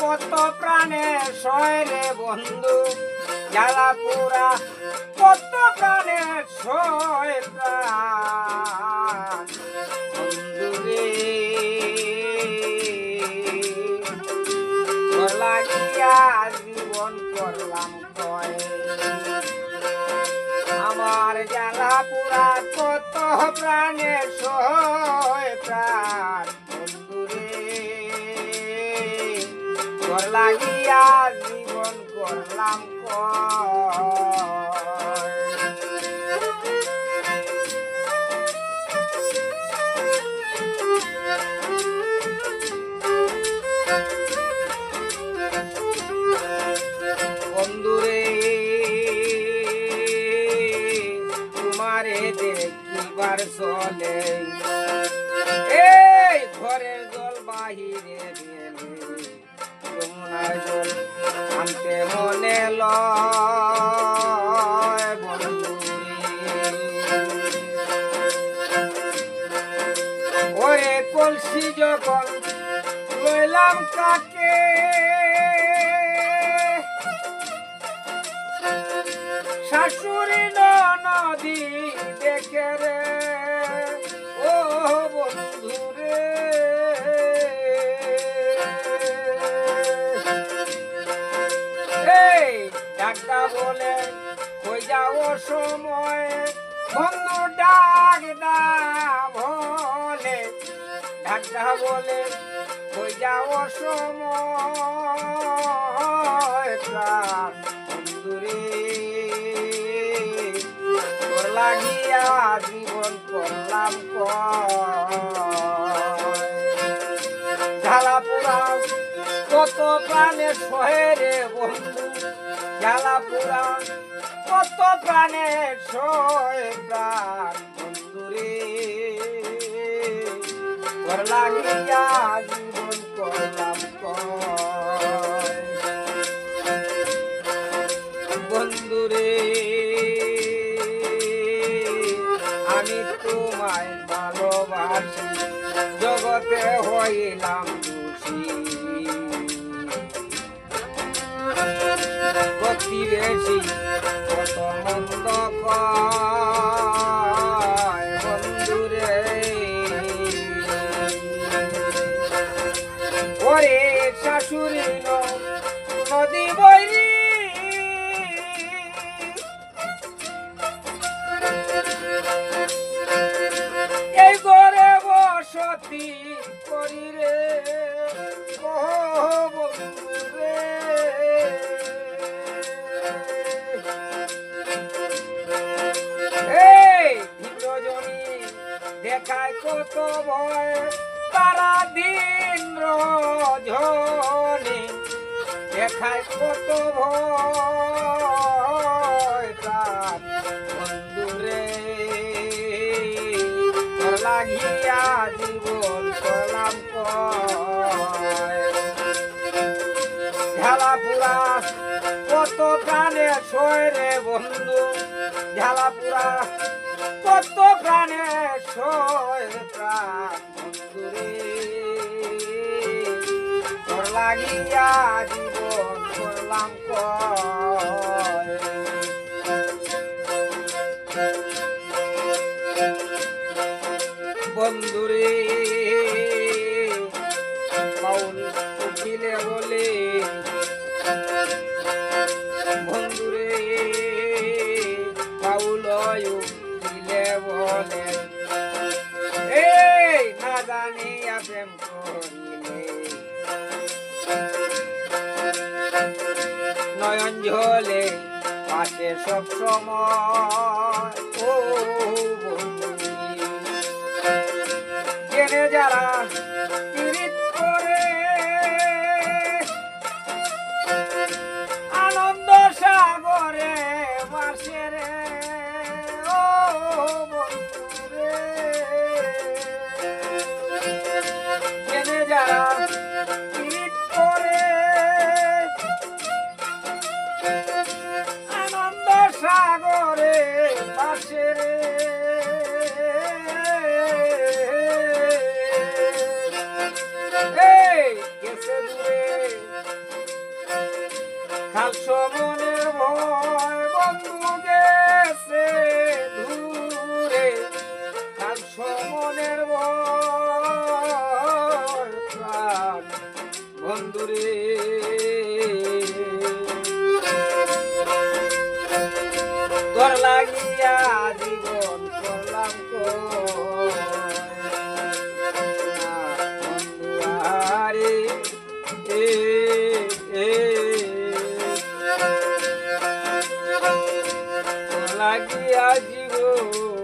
কত প্রাণে সয় রে বন্ধু জ্বালা পুরা কত প্রাণে সয় প্রাণ বন্ধু রে লাগিয়া জীবন করলাম কয় আমার জ্বালা পুরা কত প্রাণে সয় প্রাণ বন্ধু রে তোর লাগিয়া জীবন করলাম বন্ধুরে তোমারে দেখিবার চলে এই ঘরের জল বাহিরে যমুনার জল আনতে মনে লয় ওরে কলসি যখন লইলাম কাকে শাশুড়ি নদী দেখে রে ও বন্ধু রে ডাকটা বলে হয়ে যাও সময় বন্ধু ডাকটা বলে ডাকটা বলে হয়ে যাও সময় প্রাণ বন্ধু রে তোর লাগিয়া জীবন করলাম ঝালা পুরা কত প্রাণে সহে রে বন্ধু জ্বালা পুরা কত প্রাণে সয় প্রাণ বন্ধু রে তোর লাগিয়া জীবন করলাম বন্ধু রে আমি তোমায় ভালোবাসি জগতে হইলাম দোষী প্রতিবেশী কত মন্দ কয় বন্ধু রে ওরে শাশুড়ি নদী বৈরি এই ঘরে বসতি করি রে ও বন্ধু রে দেখায় কত ভয় তারা দিন রজনী দেখায় কত ভয় প্রাণ বন্ধু রে তোর লাগিয়া জীবন করলাম ঝালা পুরা কত প্রাণে সয় রে বন্ধু ঝালা পুরা কত প্রাণে সয় প্রাণ বন্ধু রে তোর লাগিয়া জীবন করলাম বন্ধু রে বাউল উঠিলে বলে বন্ধু রে বাউল বলে এই না জানিয়া প্রেম করিলে নয়ন ঝলে পাশে সব সময় ও জেনে যারা পীড়িত করে আনন্দ সাগরে মাসে রে ও বন্ধু রে জেনে যারা পীড়িত করে আনন্দ সাগরে লাগিয়া জীবন